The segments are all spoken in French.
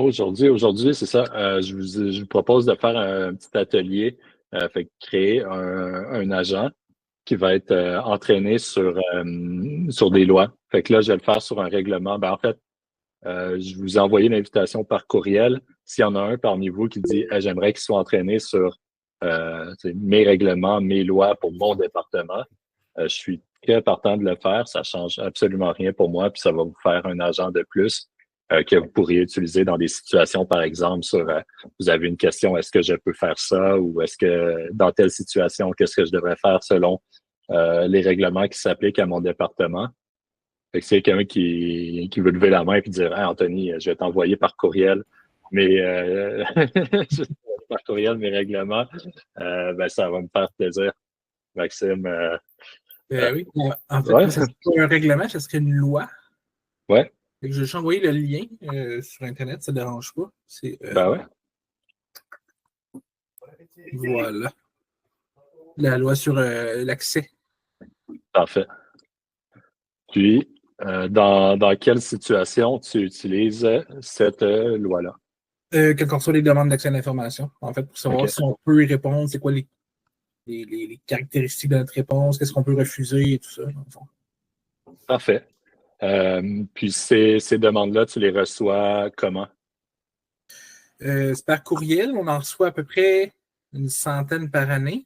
Aujourd'hui, c'est ça. Je vous propose de faire un petit atelier, fait que créer un agent qui va être entraîné sur des lois. Fait que là, je vais le faire sur un règlement. Ben, en fait, je vous ai envoyé une invitation par courriel. S'il y en a un parmi vous qui dit j'aimerais qu'il soit entraîné sur mes règlements, mes lois pour mon département, je suis très partant de le faire. Ça change absolument rien pour moi, puis ça va vous faire un agent de plus que vous pourriez utiliser dans des situations, par exemple, sur vous avez une question, est-ce que je peux faire ça ou est-ce que dans telle situation, qu'est-ce que je devrais faire selon les règlements qui s'appliquent à mon département. Fait que c'est quelqu'un qui veut lever la main et dire hey, Anthony, je vais t'envoyer par courriel je vais t'envoyer par courriel mes règlements, ben ça va me faire plaisir. Maxime. Oui, en fait, Ouais, moi, ça serait pas un règlement, ça serait une loi. ouais, Fait que je vais juste envoyer le lien sur Internet, ça ne dérange pas. C'est, ben ouais, voilà. La loi sur l'accès. parfait. Puis, dans quelle situation tu utilises cette loi-là? Quand on reçoit les demandes d'accès à l'information, en fait, pour savoir OK, si on peut y répondre, c'est quoi les caractéristiques de notre réponse, qu'est-ce qu'on peut refuser et tout ça. Dans le fond. parfait. Puis ces demandes-là, tu les reçois comment? C'est par courriel, on en reçoit à peu près une centaine par année,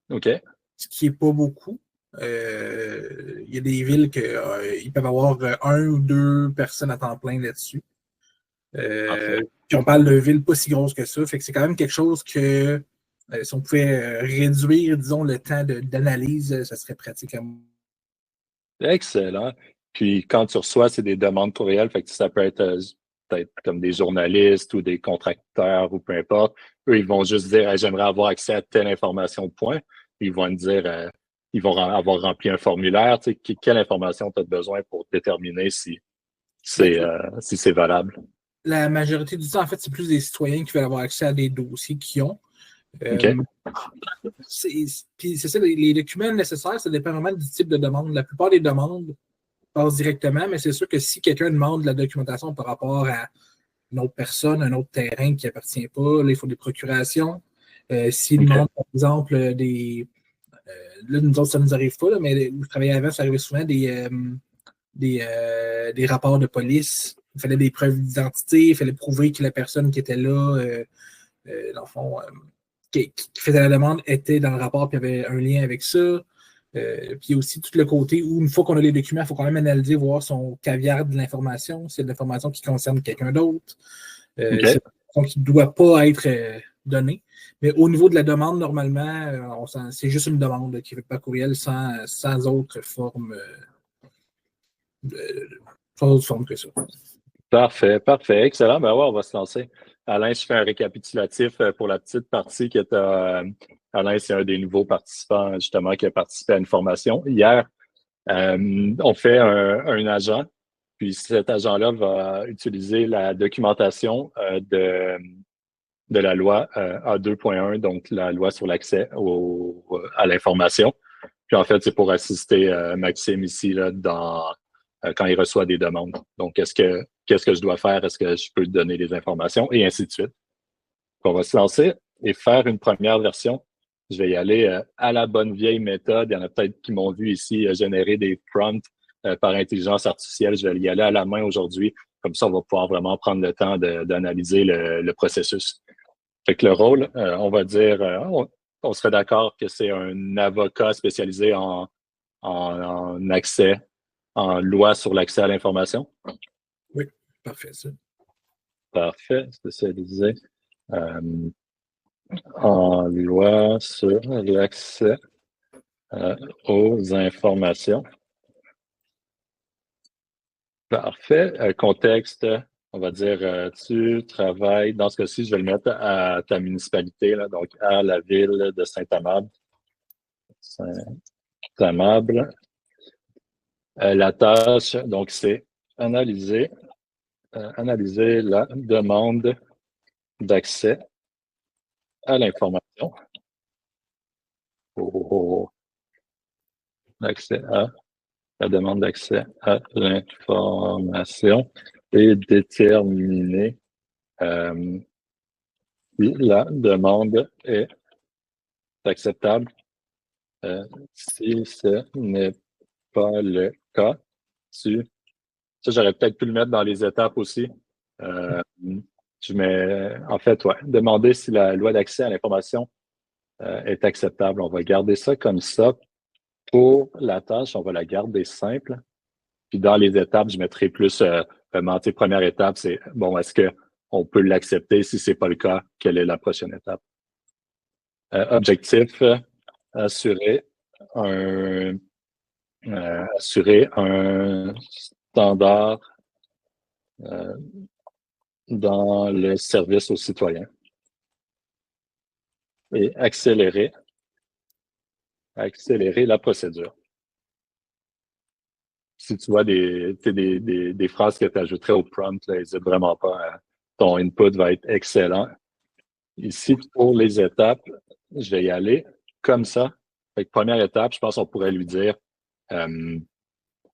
OK, ce qui n'est pas beaucoup. Il y a des villes qu'ils peuvent avoir un ou deux personnes à temps plein là-dessus. parfait. Puis on parle de villes pas si grosses que ça. Fait que c'est quand même quelque chose que si on pouvait réduire, disons, le temps d'analyse, ça serait pratique à moi. Excellent. Puis quand tu reçois, c'est des demandes courriel, fait que ça peut être peut-être comme des journalistes ou des contracteurs ou peu importe. Eux, ils vont juste dire hey, j'aimerais avoir accès à telle information, point. Ils vont me dire ils vont avoir rempli un formulaire. Tu sais, quelle information tu as besoin pour déterminer Ben, si c'est valable. la majorité du temps, en fait, c'est plus des citoyens qui veulent avoir accès à des dossiers qu'ils ont. OK? Puis c'est ça, les documents nécessaires, ça dépend vraiment du type de demande. La plupart des demandes passent directement, mais c'est sûr que si quelqu'un demande de la documentation par rapport à une autre personne, un autre terrain qui appartient pas, là, il faut des procurations. S'il OK? demande, par exemple, là, nous autres, ça ne nous arrive pas, là, mais où je travaillais avant, ça arrivait souvent des rapports de police. Il fallait des preuves d'identité, il fallait prouver que la personne qui était là, dans le fond, qui faisait la demande était dans le rapport et avait un lien avec ça. Puis aussi tout le côté où, une fois qu'on a les documents, il faut quand même analyser, voir son caviar de l'information, si c'est de l'information qui concerne quelqu'un d'autre, OK? c'est l'information qui ne doit pas être donnée. Mais au niveau de la demande, normalement, c'est juste une demande qui est faite par courriel sans autre forme, sans autre forme que ça. Parfait, parfait. Excellent. Ben ouais, on va se lancer. Alain, je fais un récapitulatif pour la petite partie que tu as. Alain, c'est un des nouveaux participants, justement, qui a participé à une formation. Hier, on fait un agent, puis cet agent-là va utiliser la documentation de la loi A2.1, donc la loi sur l'accès à l'information. Puis en fait, c'est pour assister Maxime ici là, quand il reçoit des demandes. Donc, qu'est-ce que je dois faire? Est-ce que je peux donner des informations? Et ainsi de suite. On va se lancer et faire une première version. Je vais y aller à la bonne vieille méthode. Il y en a peut-être qui m'ont vu ici générer des prompts par intelligence artificielle. Je vais y aller à la main aujourd'hui. Comme ça, on va pouvoir vraiment prendre le temps d'analyser le processus. Fait que le rôle, on va dire, on serait d'accord que c'est un avocat spécialisé en accès, en loi sur l'accès à l'information. Oui, parfait, ça. Parfait, spécialisé en loi sur l'accès aux informations. Parfait. Contexte, on va dire, tu travailles, dans ce cas-ci, je vais le mettre à ta municipalité, là, donc à la ville de Saint-Amable. Saint-Amable. La tâche, donc, c'est analyser la demande d'accès à l'information. L'accès à la demande d'accès à l'information et déterminer Si la demande est acceptable, si ce n'est pas le cas, ça, j'aurais peut-être pu le mettre dans les étapes aussi. Je mets, en fait, demander si la loi d'accès à l'information est acceptable. On va garder ça comme ça. Pour la tâche, on va la garder simple. Puis dans les étapes, je mettrai plus vraiment, première étape, c'est bon, est-ce qu'on peut l'accepter? Si c'est pas le cas, quelle est la prochaine étape? Objectif, assurer un standard dans le service aux citoyens et accélérer la procédure. Si tu vois des phrases que tu ajouterais au prompt, n'hésite vraiment pas. Ton input va être excellent. Ici, pour les étapes, je vais y aller comme ça. Fait que première étape, je pense qu'on pourrait lui dire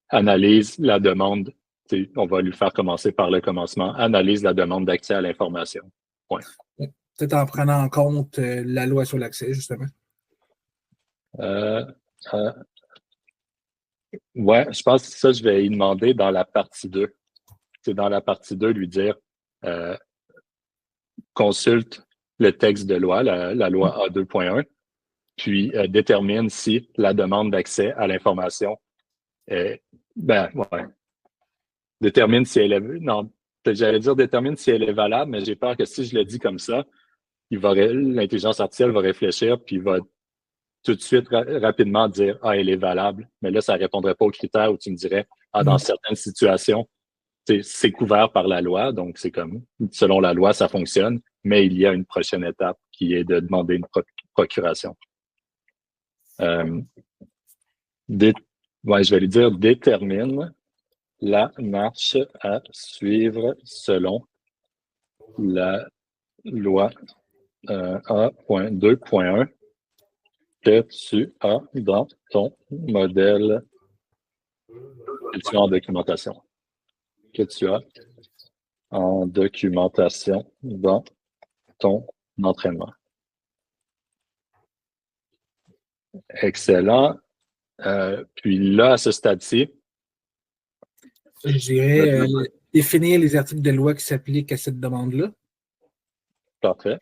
analyse la demande. On va lui faire commencer par le commencement. Analyse la demande d'accès à l'information. Point. Peut-être en prenant en compte la loi sur l'accès, justement. Ouais, je pense que ça, je vais y demander dans la partie 2. C'est dans la partie 2, lui dire consulte le texte de loi, la loi A2.1, puis détermine si la demande d'accès à l'information est. Détermine si elle est. Non, j'allais dire détermine si elle est valable, mais j'ai peur que si je le dis comme ça, l'intelligence artificielle va réfléchir, puis va tout de suite rapidement dire elle est valable. Mais là, ça ne répondrait pas aux critères où tu me dirais dans certaines situations, c'est couvert par la loi, donc c'est comme selon la loi, ça fonctionne, mais il y a une prochaine étape qui est de demander une procuration. Je vais lui dire détermine la marche à suivre selon la loi A.2.1 que tu as dans ton modèle, que tu as en documentation. Que tu as en documentation dans ton entraînement. Excellent. Puis là, à ce stade-ci, je dirais définir les articles de loi qui s'appliquent à cette demande-là. Parfait.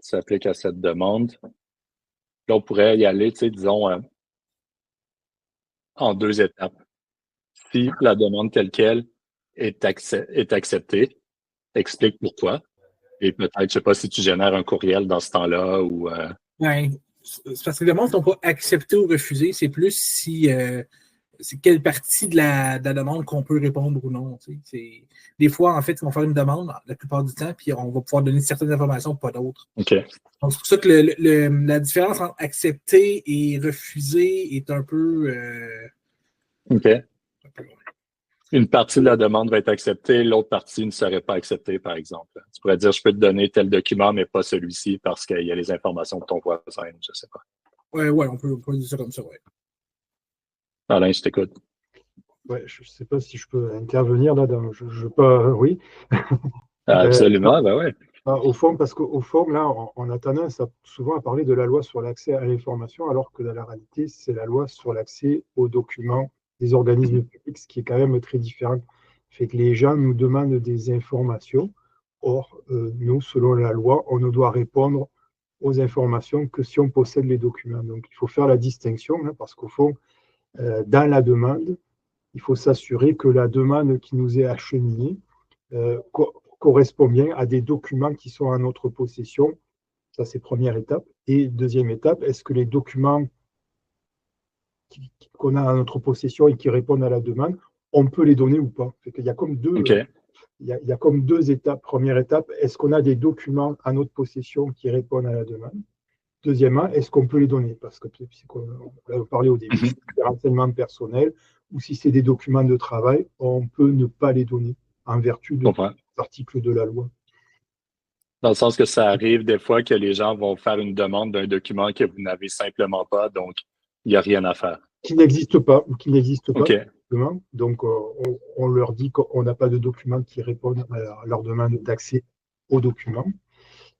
S'applique à cette demande. Là, on pourrait y aller, disons, en 2 étapes. Si la demande telle qu'elle est acceptée, explique pourquoi. Et peut-être, je ne sais pas si tu génères un courriel dans ce temps-là ou. C'est parce que les demandes ne sont pas acceptées ou refusées, c'est plus si c'est quelle partie de la demande qu'on peut répondre ou non. Des fois, en fait, ils vont faire une demande la plupart du temps, puis on va pouvoir donner certaines informations, pas d'autres. OK. Donc, c'est pour ça que la différence entre accepter et refuser est un peu. OK. Une partie de la demande va être acceptée, l'autre partie ne serait pas acceptée, par exemple. Tu pourrais dire, je peux te donner tel document, mais pas celui-ci parce qu'il y a les informations de ton voisin, je ne sais pas. Oui, on peut dire ça comme ça, oui. Alain, je t'écoute. Ouais, je ne sais pas si je peux intervenir là. Oui. Absolument, ben oui. Au fond, parce qu'au fond, là, on a tendance souvent à parler de la loi sur l'accès à l'information, alors que dans la réalité, c'est la loi sur l'accès aux documents des organismes publics, ce qui est quand même très différent. Fait que les gens nous demandent des informations. Or, nous, selon la loi, on ne doit répondre aux informations que si on possède les documents. Donc, il faut faire la distinction, hein, parce qu'au fond, dans la demande, il faut s'assurer que la demande qui nous est acheminée correspond bien à des documents qui sont en notre possession. Ça, c'est première étape. Et deuxième étape, est-ce que les documents qu'on a en notre possession et qui répondent à la demande, on peut les donner ou pas? Il y a comme deux, il y a comme 2 étapes. Première étape, est-ce qu'on a des documents à notre possession qui répondent à la demande? Deuxièmement, est-ce qu'on peut les donner? Parce que c'est qu'on a parlé au début, des renseignements personnels, ou si c'est des documents de travail, on peut ne pas les donner en vertu de l'article de la loi. Dans le sens que ça arrive des fois que les gens vont faire une demande d'un document que vous n'avez simplement pas, donc il n'y a rien à faire. qui n'existent pas ou qui n'existent pas. OK. Donc, on leur dit qu'on n'a pas de documents qui répondent à leur demande d'accès aux documents.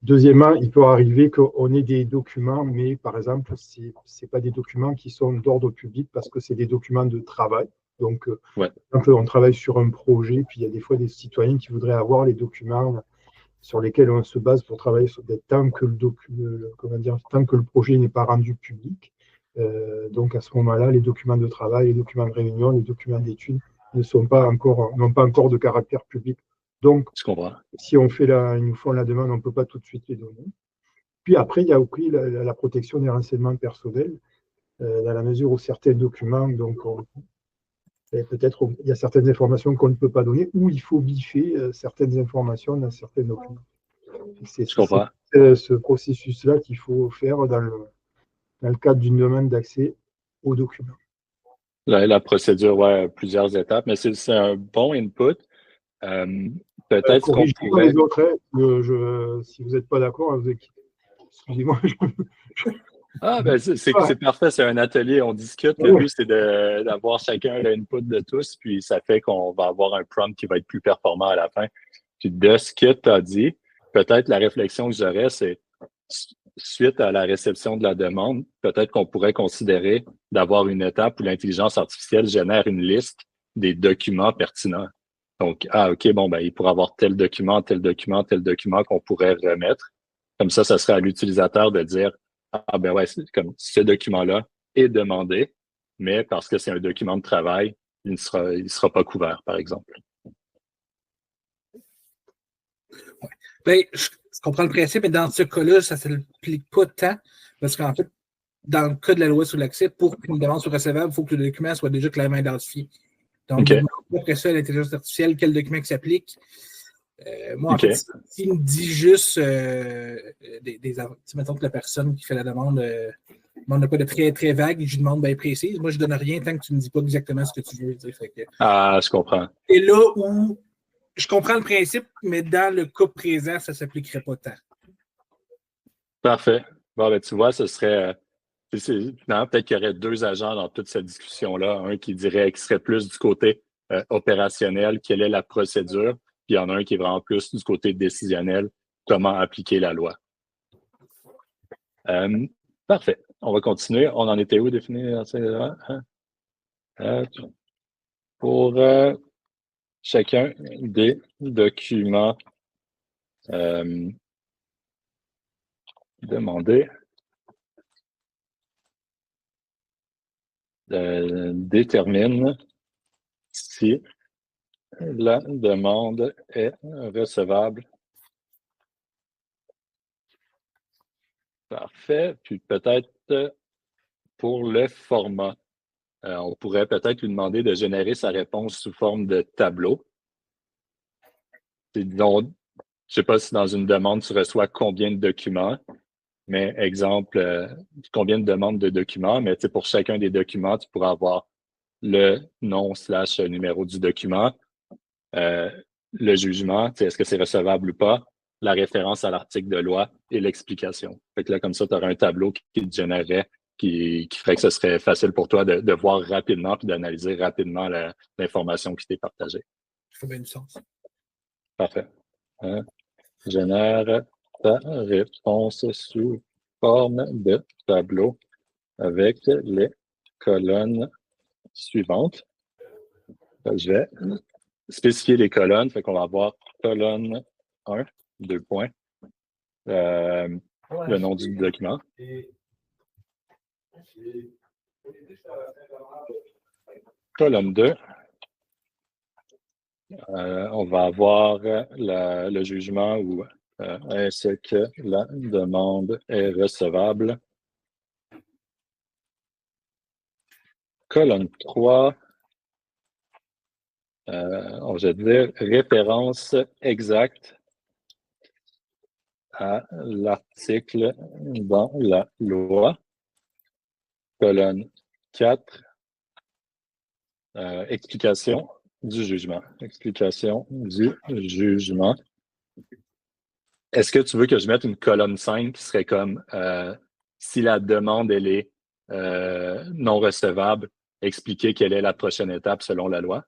Deuxièmement, il peut arriver qu'on ait des documents, mais par exemple, ce n'est pas des documents qui sont d'ordre public parce que c'est des documents de travail. Donc, Ouais. par exemple, on travaille sur un projet, puis il y a des fois des citoyens qui voudraient avoir les documents sur lesquels on se base pour travailler tant que le projet n'est pas rendu public. Donc, à ce moment-là, les documents de travail, les documents de réunion, les documents d'études n'ont pas encore de caractère public. Donc, Je comprends. si ils nous font la demande, on ne peut pas tout de suite les donner. Puis après, il y a aussi la protection des renseignements personnels, dans la mesure où certains documents, donc peut-être il y a certaines informations qu'on ne peut pas donner, ou il faut biffer certaines informations dans certains documents. C'est ce processus-là qu'il faut faire dans le cadre d'une demande d'accès aux documents. La procédure, ouais, plusieurs étapes, mais c'est un bon input. Peut-être qu'on pourrait... les autres, si vous n'êtes pas d'accord, excusez-moi. Ah, ben c'est parfait, c'est un atelier, on discute. Le but, c'est d'avoir chacun l'input de tous, puis ça fait qu'on va avoir un prompt qui va être plus performant à la fin. Puis de ce que tu as dit, peut-être la réflexion que j'aurais, c'est suite à la réception de la demande, peut-être qu'on pourrait considérer d'avoir une étape où l'intelligence artificielle génère une liste des documents pertinents. Donc, OK, bon, ben, il pourrait avoir tel document, tel document, tel document qu'on pourrait remettre. Comme ça serait à l'utilisateur de dire, ah, ben ouais, c'est comme ce document-là est demandé, mais parce que c'est un document de travail, il ne sera pas couvert, par exemple. Ben, je comprends le principe, mais dans ce cas-là, ça ne s'applique pas tant, parce qu'en fait, dans le cas de la loi sur l'accès, pour qu'une demande soit recevable, il faut que le document soit déjà clairement identifié. Donc, après ça, l'intelligence artificielle, quel document qui s'applique? Moi, en fait, s'il me dit juste mettons que la personne qui fait la demande n'a pas de très, très vague, je lui demande bien précise. Moi, je ne donne rien tant que tu ne me dis pas exactement ce que tu veux. Je comprends. Et là où je comprends le principe, mais dans le cas présent, ça ne s'appliquerait pas tant. Parfait. Bon, ben, tu vois, ce serait... Non, peut-être qu'il y aurait deux agents dans toute cette discussion-là. Un qui serait plus du côté opérationnel, quelle est la procédure, puis il y en a un qui est vraiment plus du côté décisionnel, comment appliquer la loi. Parfait. On va continuer. On en était où définir pour chacun des documents demandés. Détermine si la demande est recevable. Parfait. Puis peut-être pour le format, on pourrait peut-être lui demander de générer sa réponse sous forme de tableau. Donc, je ne sais pas si dans une demande, tu reçois combien de documents, mais exemple, combien de demandes de documents, mais pour chacun des documents, tu pourras avoir le nom / numéro du document, le jugement, est-ce que c'est recevable ou pas, la référence à l'article de loi et l'explication. Fait que là, comme ça, tu auras un tableau qui te générerait, qui ferait que ce serait facile pour toi de voir rapidement puis d'analyser rapidement l'information qui t'est partagée. Ça fait bien du sens. Parfait. Génère ta réponse sous forme de tableau avec les colonnes suivantes. Je vais spécifier les colonnes, fait qu'on va avoir colonne 1, 2 points, le nom du document. Colonne 2, on va avoir le jugement où est-ce que la demande est recevable. Colonne 3, on va dire référence exacte à l'article dans la loi. Colonne 4, explication du jugement. Explication du jugement. Est-ce que tu veux que je mette une colonne 5 qui serait comme si la demande, elle est non recevable, expliquer quelle est la prochaine étape selon la loi?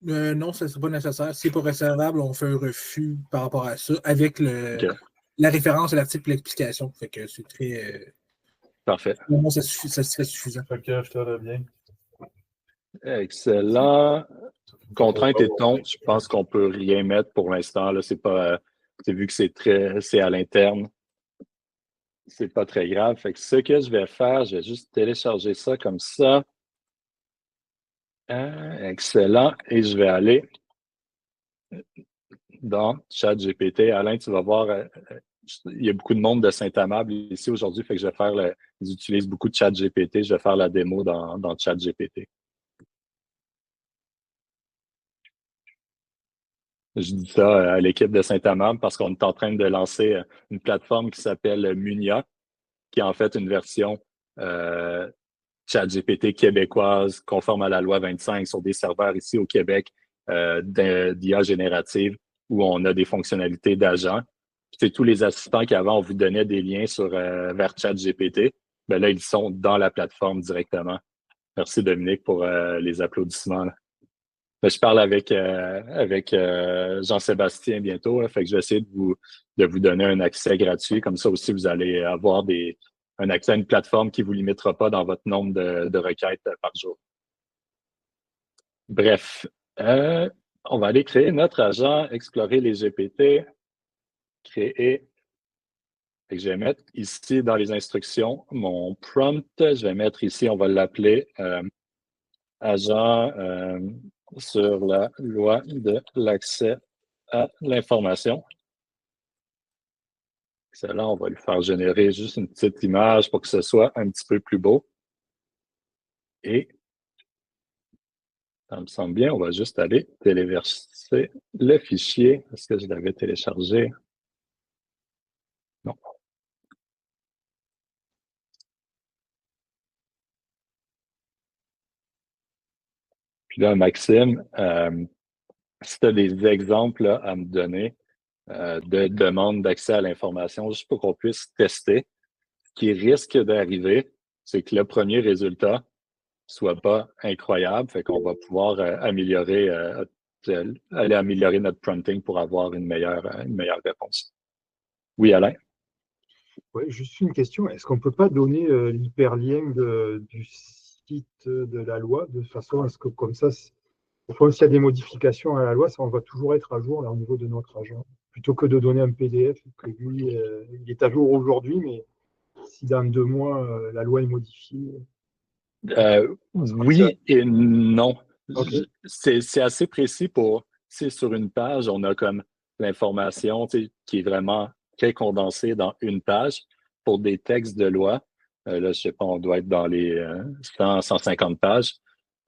Non, ce ne serait pas nécessaire. Si c'est pas recevable, on fait un refus par rapport à ça avec OK, la référence à l'article et l'explication. Fait que c'est très. parfait. Pour moi, ça serait suffisant. Fait que je te reviens. Excellent. Contrainte et ton, je pense qu'on peut rien mettre pour l'instant. Là, c'est vu que c'est à l'interne, c'est pas très grave. Fait que ce que je vais faire, je vais juste télécharger ça comme ça. Excellent. Et je vais aller dans ChatGPT. Alain, tu vas voir, il y a beaucoup de monde de Saint-Amable ici aujourd'hui, fait que je vais faire ils utilisent beaucoup de ChatGPT. Je vais faire la démo dans ChatGPT. Je dis ça à l'équipe de Saint-Amable parce qu'on est en train de lancer une plateforme qui s'appelle Munia, qui est en fait une version ChatGPT québécoise conforme à la loi 25 sur des serveurs ici au Québec d'IA générative où on a des fonctionnalités d'agents. C'est tous les assistants qu'avant on vous donnait des liens vers ChatGPT. Ben là, ils sont dans la plateforme directement. Merci Dominique pour les applaudissements. Là. Je parle avec Jean-Sébastien bientôt, là, fait que je vais essayer de vous donner un accès gratuit. Comme ça aussi, vous allez avoir un accès à une plateforme qui ne vous limitera pas dans votre nombre de requêtes par jour. Bref, on va aller créer notre agent, explorer les GPT, créer. Fait que je vais mettre ici dans les instructions mon prompt. Je vais mettre ici, on va l'appeler agent sur la loi de l'accès à l'information. Excellent, on va lui faire générer juste une petite image pour que ce soit un petit peu plus beau. Et ça me semble bien, on va juste aller téléverser le fichier. Est-ce que je l'avais téléchargé? Non. Puis là, Maxime, si tu as des exemples là, à me donner de demandes d'accès à l'information, juste pour qu'on puisse tester, ce qui risque d'arriver, c'est que le premier résultat soit pas incroyable, fait qu'on va pouvoir aller améliorer notre prompting pour avoir une meilleure réponse. Oui, Alain? Oui, juste une question. Est-ce qu'on ne peut pas donner l'hyperlien du site de la loi de façon à ce que, comme ça, parfois, s'il y a des modifications à la loi, ça, on va toujours être à jour là, au niveau de notre agent, plutôt que de donner un PDF que lui, il est à jour aujourd'hui, mais si dans 2 mois, la loi est modifiée. Oui et non. Okay. C'est assez précis pour, sur une page, on a comme l'information qui est vraiment très condensée dans une page. Pour des textes de loi, là, je sais pas, on doit être dans les 150 pages.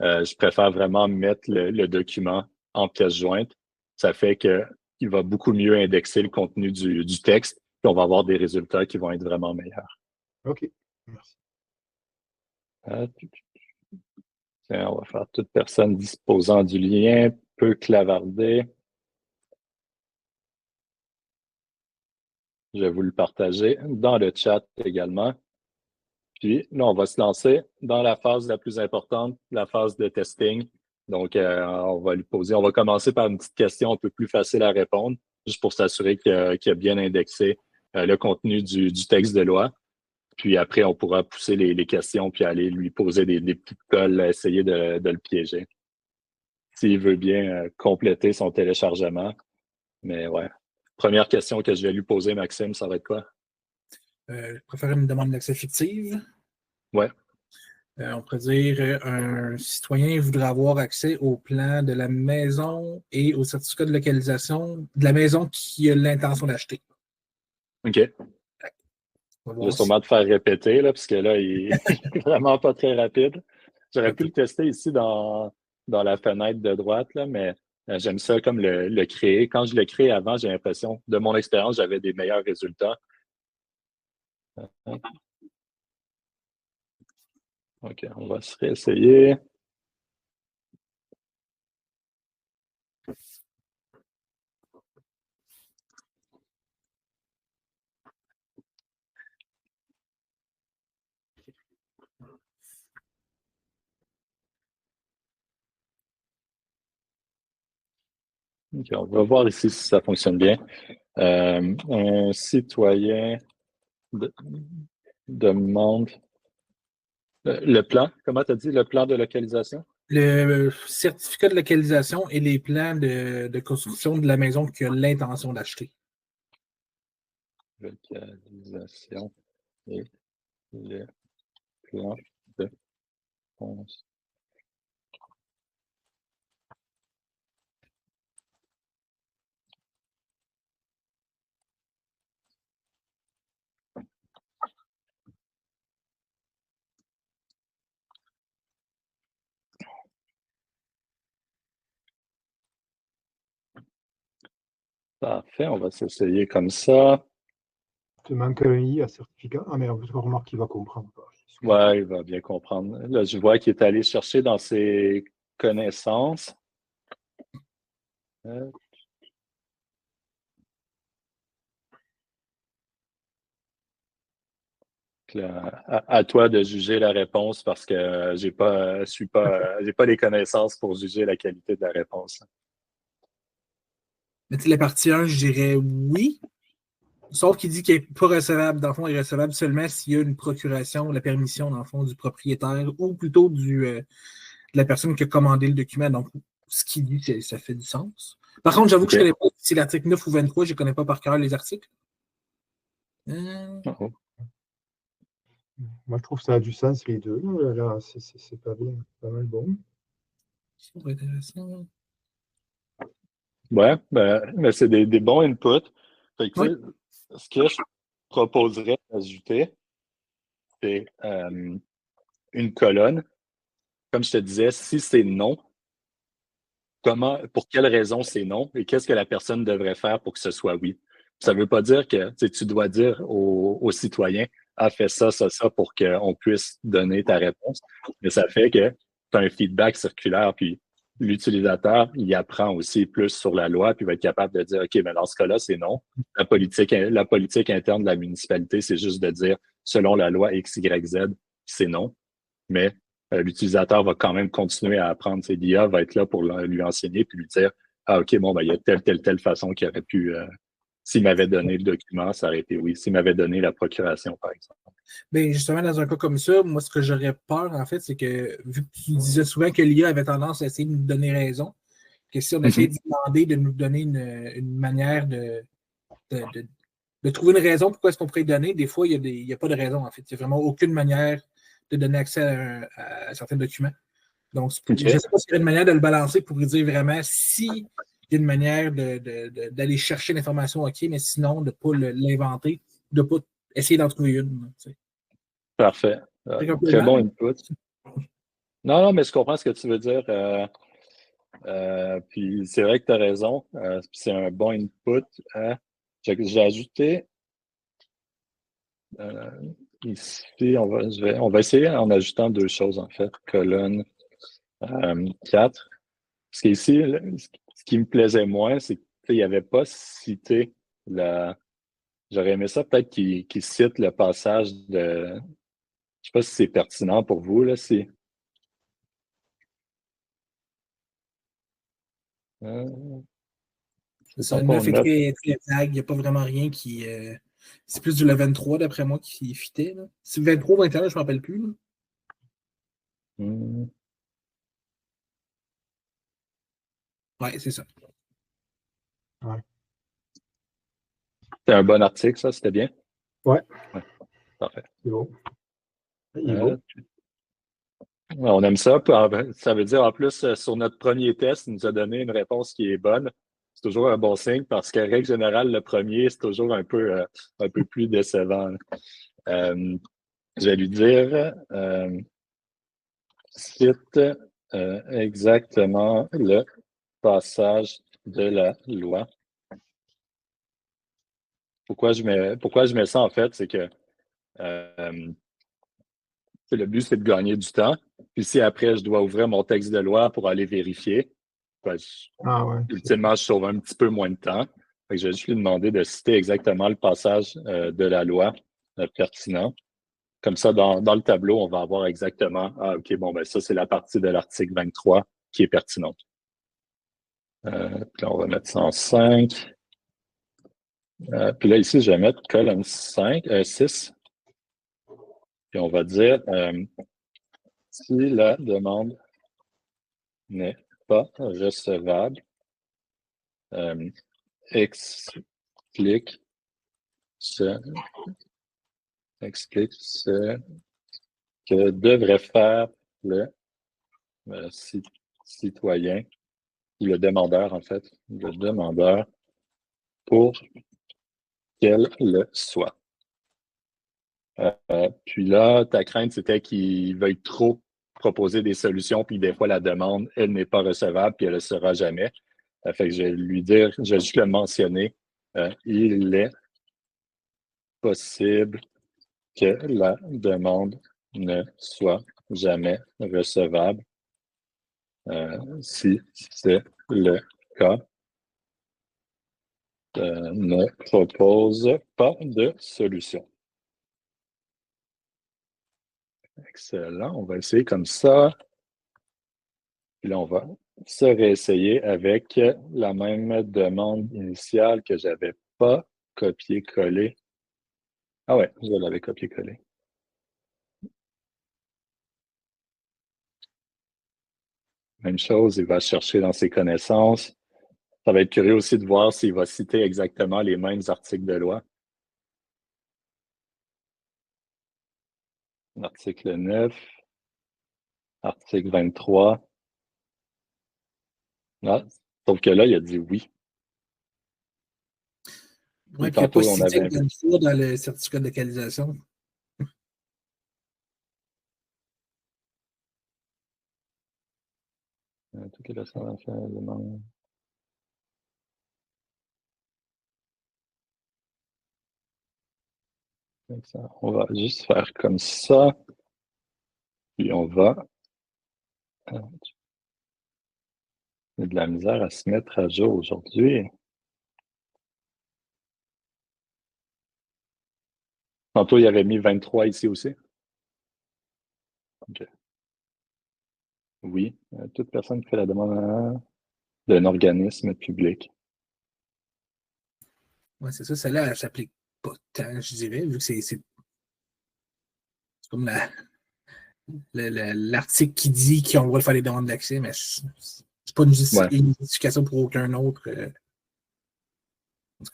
Je préfère vraiment mettre le document en pièce jointe. Ça fait qu'il va beaucoup mieux indexer le contenu du texte, puis on va avoir des résultats qui vont être vraiment meilleurs. OK, merci. Tiens, on va faire toute personne disposant du lien peut clavarder. Je vais vous le partager dans le chat également. Puis là, on va se lancer dans la phase la plus importante, la phase de testing. Donc, on va commencer par une petite question un peu plus facile à répondre, juste pour s'assurer qu'il a bien indexé le contenu du texte de loi. Puis après, on pourra pousser les questions puis aller lui poser des petites colles, essayer de le piéger. S'il veut bien compléter son téléchargement. Mais ouais. Première question que je vais lui poser, Maxime, ça va être quoi? Je préfère une demande d'accès fictive. Ouais. On pourrait dire un citoyen voudrait avoir accès au plan de la maison et au certificat de localisation de la maison qu'il a l'intention d'acheter. OK. Je vais sûrement te faire répéter, là, parce que là, il est vraiment pas très rapide. J'aurais pu le tester ici dans la fenêtre de droite, là, mais j'aime ça comme le créer. Quand je l'ai créé avant, j'ai l'impression, de mon expérience, j'avais des meilleurs résultats. OK, on va se réessayer. OK, on va voir ici si ça fonctionne bien. Un citoyen demande le plan, comment tu as dit, le plan de localisation? Le certificat de localisation et les plans de construction de la maison qu'il a l'intention d'acheter. Localisation et le plan de construction. Parfait, on va s'essayer comme ça. Tu manques un I à certificat. Ah, mais je remarque qu'il va comprendre. Ouais, il va bien comprendre. Là, je vois qu'il est allé chercher dans ses connaissances. Là, à toi de juger la réponse parce que j'ai pas les connaissances pour juger la qualité de la réponse. Mais tu sais, la partie 1, je dirais oui. Sauf qu'il dit qu'il n'est pas recevable. Dans le fond, il est recevable seulement s'il y a une procuration, la permission, dans le fond, du propriétaire ou plutôt de la personne qui a commandé le document. Donc, ce qu'il dit, ça fait du sens. Par contre, j'avoue que je ne connais pas si c'est l'article 9 ou 23, je ne connais pas par cœur les articles. Moi, je trouve que ça a du sens, les deux. Là, c'est pas bien, pas mal bon. C'est intéressant. Ouais, ben, c'est des bons inputs. Fait que, ce que je proposerais d'ajouter, c'est une colonne. Comme je te disais, si c'est non, pour quelle raison c'est non et qu'est-ce que la personne devrait faire pour que ce soit oui. Ça ne veut pas dire que tu dois dire aux citoyens fais ça pour qu'on puisse donner ta réponse. Mais ça fait que tu as un feedback circulaire, puis l'utilisateur, il apprend aussi plus sur la loi, puis va être capable de dire OK, mais dans ce cas-là, c'est non. La politique interne de la municipalité, c'est juste de dire selon la loi X, Y, Z, c'est non. Mais l'utilisateur va quand même continuer à apprendre. L'IA va être là pour lui enseigner puis lui dire OK, bon, ben, il y a telle façon qu'il aurait pu. S'il m'avait donné le document, ça aurait été oui. S'il m'avait donné la procuration, par exemple. Bien, justement, dans un cas comme ça, moi, ce que j'aurais peur, en fait, c'est que, vu que tu disais souvent que l'IA avait tendance à essayer de nous donner raison, que si on essayait de demander de nous donner une manière de trouver une raison pourquoi est-ce qu'on pourrait donner, des fois, il n'y a pas de raison, en fait. Il n'y a vraiment aucune manière de donner accès à certains documents. Donc, je ne sais pas s'il y a une manière de le balancer pour dire vraiment s'il y a une manière d'aller chercher l'information, OK, mais sinon, de ne pas l'inventer, de ne pas essayer d'en trouver une. Parfait. Très bon input. Non, mais je comprends ce que tu veux dire. Puis c'est vrai que tu as raison. C'est un bon input. J'ai ajouté ici, on va essayer en ajoutant deux choses, en fait. Colonne 4. Parce qu'ici, ce qui me plaisait moins, c'est qu'il n'y avait pas cité la. J'aurais aimé ça peut-être qu'il cite le passage de. Je sais pas si c'est pertinent pour vous, là, si. C'est un 9 est très vague, il n'y a pas vraiment rien qui. C'est plus du le 23, d'après moi, qui fitait. C'est 23 ou 21, je ne me rappelle plus. Ouais, c'est ça. Ouais. C'était un bon article, ça, c'était bien? Ouais. Parfait. C'est bon. On aime ça. Ça veut dire, en plus, sur notre premier test, il nous a donné une réponse qui est bonne. C'est toujours un bon signe parce qu'en règle générale, le premier, c'est toujours un peu plus décevant. Je vais lui dire cite exactement le passage de la loi. Pourquoi je mets ça, en fait, c'est que le but, c'est de gagner du temps. Puis si après, je dois ouvrir mon texte de loi pour aller vérifier, ultimement, je sauve un petit peu moins de temps. Fait que je vais juste lui demander de citer exactement le passage de la loi pertinent. Comme ça, dans le tableau, on va avoir exactement OK, bon, ben ça, c'est la partie de l'article 23 qui est pertinente. Puis là, on va mettre ça en 5. Puis là, ici, je vais mettre colonne 6. Puis on va dire si la demande n'est pas recevable, explique ce que devrait faire le citoyen, ou le demandeur, en fait, le demandeur, pour qu'elle le soit. Puis là, ta crainte, c'était qu'il veuille trop proposer des solutions, puis des fois, la demande, elle n'est pas recevable, puis elle ne le sera jamais. Fait que je vais lui dire, je vais juste le mentionner, il est possible que la demande ne soit jamais recevable. Si c'est le cas, ne propose pas de solution. Excellent. On va essayer comme ça. Puis là, on va se réessayer avec la même demande initiale que je n'avais pas copié-collé. Ah ouais, je l'avais copié-collé. Même chose, il va chercher dans ses connaissances. Ça va être curieux aussi de voir s'il va citer exactement les mêmes articles de loi. Article 9, article 23. Ah, sauf que là, il a dit oui. Oui, puis il n'y a pas cité une fois dans le certificat de localisation. Toutes les personnes à faire demande. On va juste faire comme ça. Puis on va. Il y a de la misère à se mettre à jour aujourd'hui. Tantôt, il y avait mis 23 ici aussi. OK. Oui, toute personne qui fait la demande d'un organisme public. Oui, c'est ça. Celle-là, elle ne s'applique pas tant, je dirais, vu que c'est comme l'article qui dit qu'on va faire les demandes d'accès, mais c'est pas une justification pour aucun autre. C'est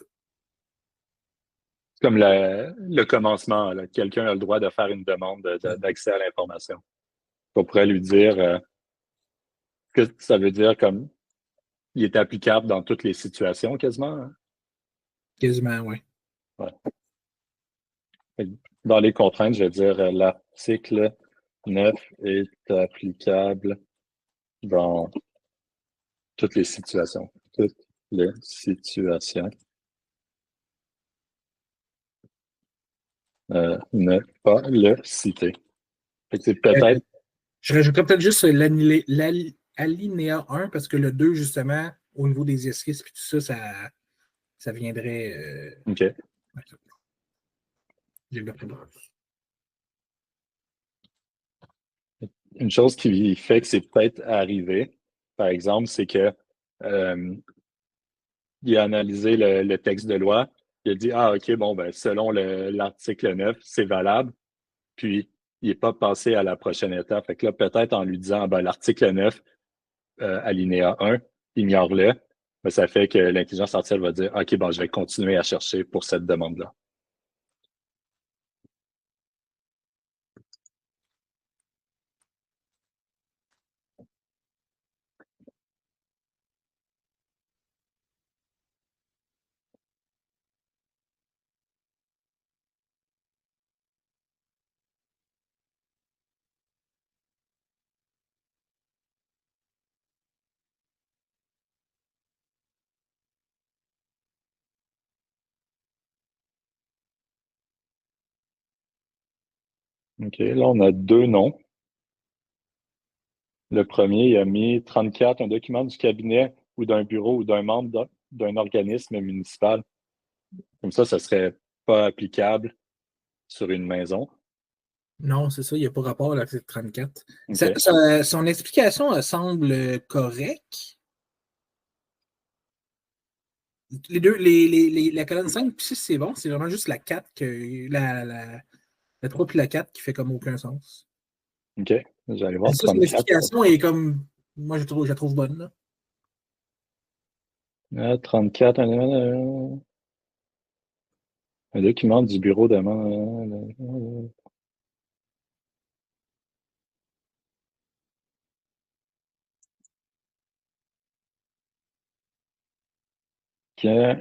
comme le commencement. Quelqu'un a le droit de faire une demande d'accès à l'information. On pourrait lui dire que ça veut dire comme il est applicable dans toutes les situations quasiment. Hein? Quasiment, oui. Ouais. Dans les contraintes, je vais dire l'article 9 est applicable dans toutes les situations. Toutes les situations. Ne pas le citer. C'est peut-être. Je rajouterais peut-être juste l'alinéa 1 parce que le 2, justement, au niveau des esquisses et tout ça, ça viendrait. OK. J'ai le prénom. Une chose qui fait que c'est peut-être arrivé, par exemple, c'est que il a analysé le texte de loi, il a dit ah, OK, bon, ben, selon l'article 9, c'est valable, puis il n'est pas passé à la prochaine étape. Fait que là, peut-être en lui disant ben, l'article 9, alinéa 1, ignore-le, ben, ça fait que l'intelligence artificielle va dire OK, bon, je vais continuer à chercher pour cette demande-là. OK, là, on a 2 noms. Le premier, il a mis 34, un document du cabinet ou d'un bureau ou d'un membre d'un organisme municipal. Comme ça serait pas applicable sur une maison. Non, c'est ça, il n'y a pas rapport à l'article 34. Okay. Son explication semble correcte. Les deux, la colonne 5 puis 6, c'est bon. C'est vraiment juste la 4 la 3 puis la 4 qui fait comme aucun sens. OK. J'allais voir Ça, c'est 34. l'explication est comme. Moi, je la trouve bonne. Là. 34, un document du bureau demande. Que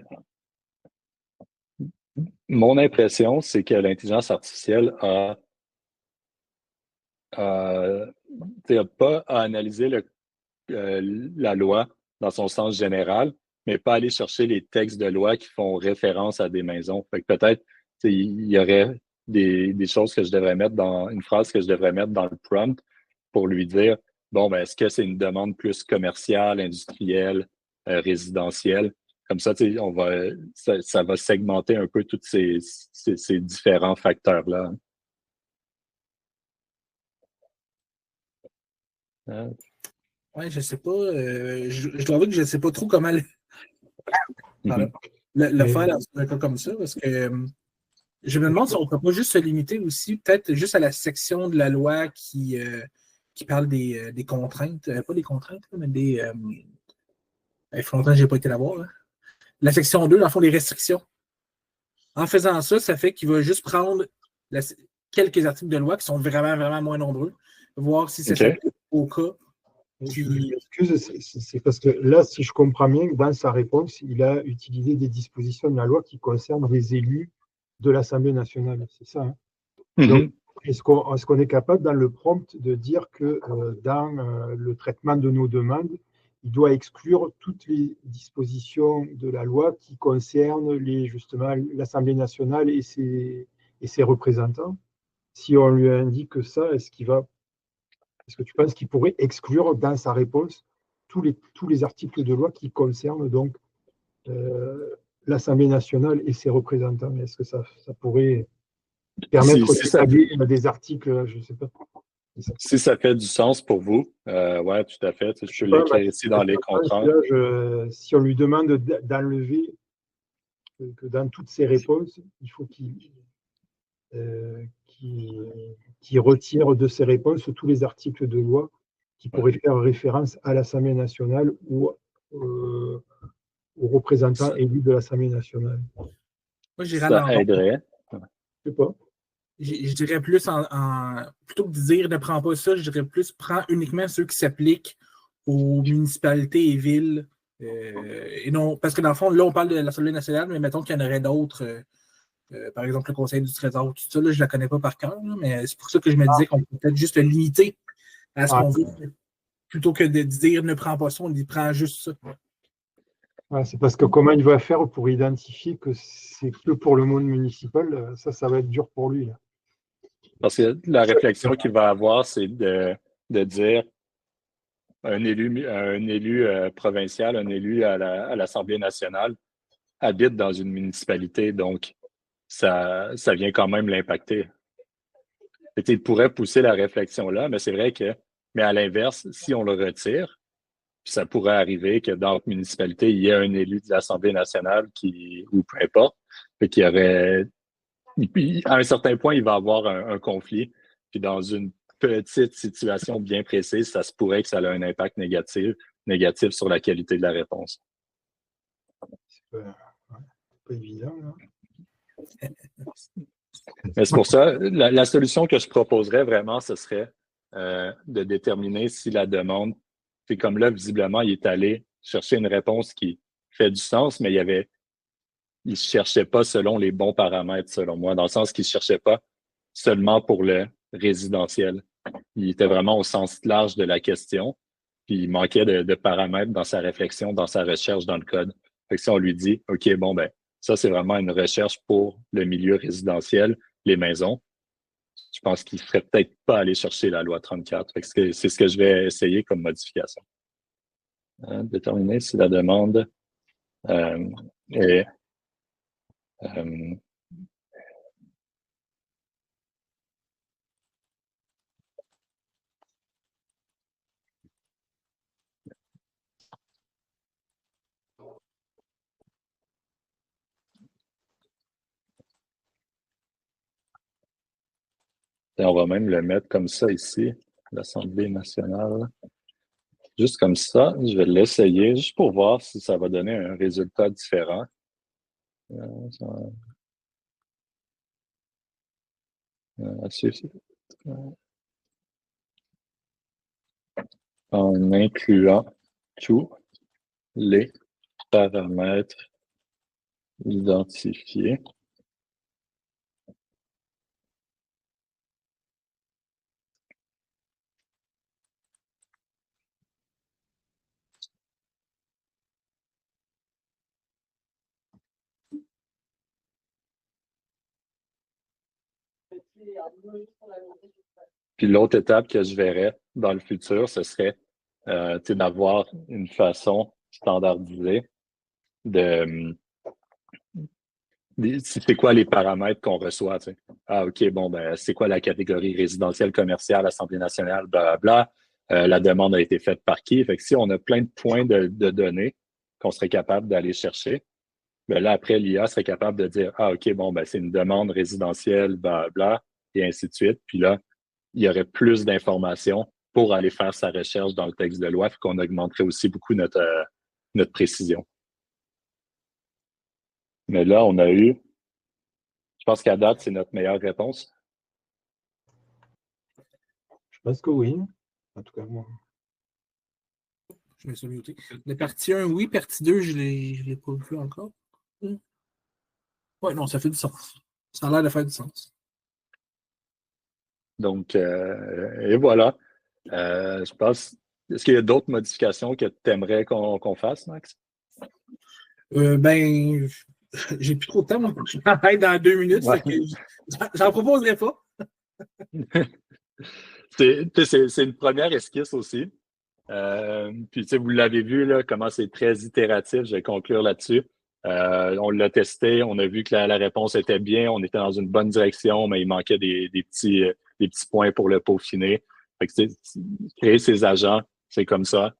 mon impression, c'est que l'intelligence artificielle a pas à analyser la loi dans son sens général, mais pas aller chercher les textes de loi qui font référence à des maisons. Fait que peut-être il y aurait des choses que je devrais mettre dans une phrase que je devrais mettre dans le prompt pour lui dire bon, ben, est-ce que c'est une demande plus commerciale, industrielle, résidentielle? Comme ça, ça va segmenter un peu tous ces différents facteurs-là. Ouais, je sais pas. Je dois avouer que je sais pas trop comment Mhm. le faire dans un cas comme ça, parce que je me demande si on ne peut pas juste se limiter aussi, peut-être juste à la section de la loi qui parle des contraintes, pas des contraintes, mais des. Il faut longtemps que je n'ai pas été la voir. Hein. La section 2, dans le fond, des restrictions. En faisant ça, ça fait qu'il va juste prendre quelques articles de loi qui sont vraiment, vraiment moins nombreux, voir si ça OK. s'applique au cas. Je m'excuse, c'est parce que là, si je comprends bien, dans sa réponse, il a utilisé des dispositions de la loi qui concernent les élus de l'Assemblée nationale. C'est ça. Hein. Donc, Mhm. est-ce qu'on est capable, dans le prompt, de dire que dans le traitement de nos demandes, il doit exclure toutes les dispositions de la loi qui concernent justement l'Assemblée nationale et ses représentants? Si on lui indique ça, est-ce que tu penses qu'il pourrait exclure dans sa réponse tous les articles de loi qui concernent donc euh, l'Assemblée nationale et ses représentants? Est-ce que ça pourrait Si, permettre si ça, d'établir des articles, je ne sais pas. si ça fait du sens pour vous, ouais, tout à fait. Je Je sais peux pas, l'écrire ici dans les contraintes. si on lui demande d'enlever que dans toutes ses réponses, il faut euh, qu'il qu'il retire de ses réponses tous les articles de loi qui Ouais. pourraient faire référence à l'Assemblée nationale ou aux représentants Ça, élus de l'Assemblée nationale. Moi, j'irais à ça l'envers. aiderait. Je sais pas. Je dirais plus plutôt que de dire ne prends pas ça, je dirais plus prends uniquement ceux qui s'appliquent aux municipalités et villes. Et non, parce que dans le fond, là, on parle de l'Assemblée nationale, mais mettons qu'il y en aurait d'autres. Par exemple, le Conseil du Trésor, tout ça, là, je ne la connais pas par cœur, là, mais c'est pour ça que je me disais qu'on peut peut-être juste limiter à ce Ah, qu'on veut, plutôt que de dire ne prends pas ça, on dit prends juste ça. ouais, c'est parce que comment il va faire pour identifier que c'est que pour le monde municipal, ça va être dur pour lui. Là. Parce que la réflexion qu'il va avoir, c'est de dire un élu provincial, un élu à l'Assemblée nationale habite dans une municipalité, donc ça vient quand même l'impacter. Il pourrait pousser la réflexion là, mais c'est vrai que, mais à l'inverse, si on le retire, puis ça pourrait arriver que dans notre municipalité, il y ait un élu de l'Assemblée nationale ou peu importe, qui aurait, à un certain point, il va avoir un conflit, puis dans une petite situation bien précise, ça se pourrait que ça ait un impact négatif sur la qualité de la réponse. C'est pas évident. Là. Mais c'est pour ça, la solution que je proposerais vraiment, ce serait de déterminer si la demande, c'est comme là, visiblement, il est allé chercher une réponse qui fait du sens, mais il ne cherchait pas selon les bons paramètres, selon moi, dans le sens qu'il ne cherchait pas seulement pour le résidentiel. Il était vraiment au sens large de la question, puis il manquait de paramètres dans sa réflexion, dans sa recherche dans le code. Fait que si on lui dit, OK, bon, ben, ça, c'est vraiment une recherche pour le milieu résidentiel, les maisons, je pense qu'il ne serait peut-être pas allé chercher la loi 34. Fait que c'est ce que je vais essayer comme modification. Déterminer si la demande euh, est euh, Et on va même le mettre comme ça ici, l'Assemblée nationale. Juste comme ça, je vais l'essayer, juste pour voir si ça va donner un résultat différent. En incluant tous les paramètres identifiés. Puis l'autre étape que je verrais dans le futur, ce serait d'avoir une façon standardisée c'est quoi les paramètres qu'on reçoit, tu sais. Ah, OK, bon, ben, c'est quoi la catégorie résidentielle, commerciale, Assemblée nationale, blablabla. La demande a été faite par qui? Fait que si on a plein de points de données qu'on serait capable d'aller chercher, ben là, après, l'IA serait capable de dire, ah, OK, bon, ben, c'est une demande résidentielle, blablabla, et ainsi de suite. Puis là, il y aurait plus d'informations pour aller faire sa recherche dans le texte de loi, puis qu'on augmenterait aussi beaucoup notre précision. Mais là, on a eu, je pense qu'à date, c'est notre meilleure réponse. Je pense que oui. En tout cas, moi. Je me suis muté. La partie 1, oui. Partie 2, je ne l'ai pas vu encore. Oui, non, ça fait du sens. Ça a l'air de faire du sens. Donc, et voilà. Je pense. Est-ce qu'il y a d'autres modifications que tu aimerais qu'on fasse, Max? Ben, j'ai plus trop de temps. Moi. Je travaille dans 2 minutes. Ouais. J'en proposerai pas. C'est une première esquisse aussi. Puis, vous l'avez vu, là, comment c'est très itératif. Je vais conclure là-dessus. On l'a testé, on a vu que la réponse était bien, on était dans une bonne direction, mais il manquait des petits points pour le peaufiner. Fait que créer ces agents, c'est comme ça.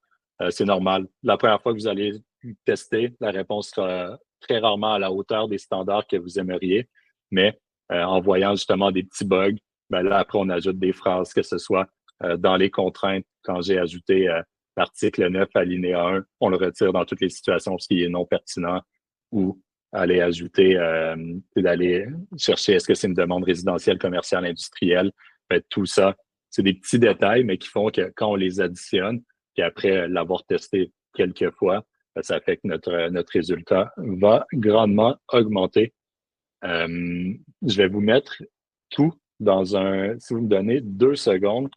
C'est normal. La première fois que vous allez tester, la réponse sera très rarement à la hauteur des standards que vous aimeriez, mais en voyant justement des petits bugs, ben là, après, on ajoute des phrases, que ce soit dans les contraintes, quand j'ai ajouté l'article 9 alinéa 1, on le retire dans toutes les situations ce qui est non pertinent, ou aller ajouter, d'aller chercher est-ce que c'est une demande résidentielle, commerciale, industrielle. Fait, tout ça, c'est des petits détails, mais qui font que quand on les additionne, puis après l'avoir testé quelques fois, ça fait que notre résultat va grandement augmenter. Je vais vous mettre tout dans si vous me donnez 2 secondes,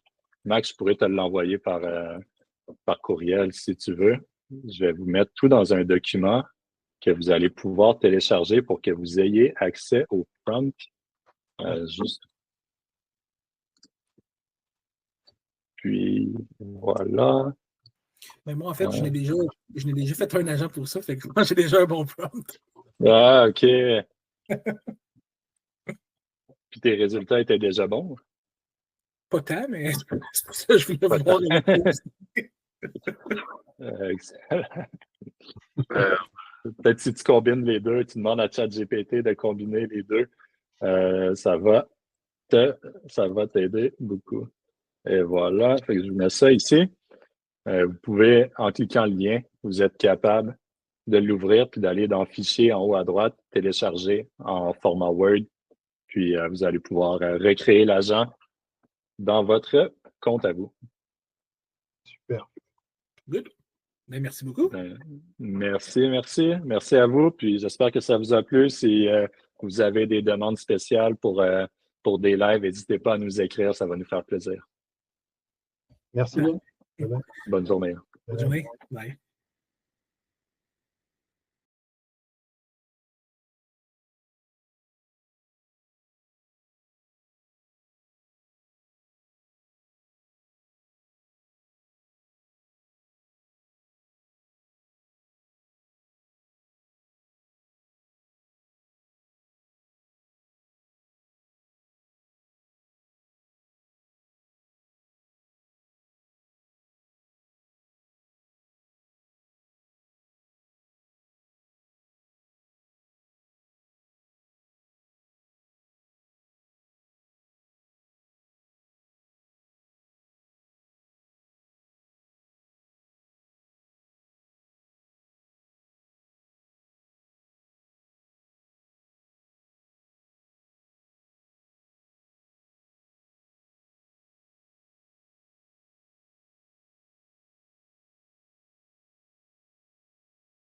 Max, je pourrais te l'envoyer par courriel si tu veux. Je vais vous mettre tout dans un document que vous allez pouvoir télécharger pour que vous ayez accès au prompt. Juste. Puis, voilà. Mais moi, en fait, je n'ai déjà fait un agent pour ça, fait que moi, j'ai déjà un bon prompt. Ah, OK. Puis tes résultats étaient déjà bons? Pas tant, mais c'est pour ça que je voulais voir les réponses. Excellent. Peut-être si tu combines les deux, tu demandes à ChatGPT de combiner les deux, ça va t'aider beaucoup. Et voilà, fait que je vous mets ça ici. Vous pouvez, en cliquant le lien, vous êtes capable de l'ouvrir puis d'aller dans Fichier en haut à droite, télécharger en format Word, puis vous allez pouvoir recréer l'agent dans votre compte à vous. Super. Good. Ben, merci beaucoup. Merci à vous. Puis j'espère que ça vous a plu. Si vous avez des demandes spéciales pour des lives, n'hésitez pas à nous écrire, ça va nous faire plaisir. Merci bien. Bonne journée. Bonne journée. Bye.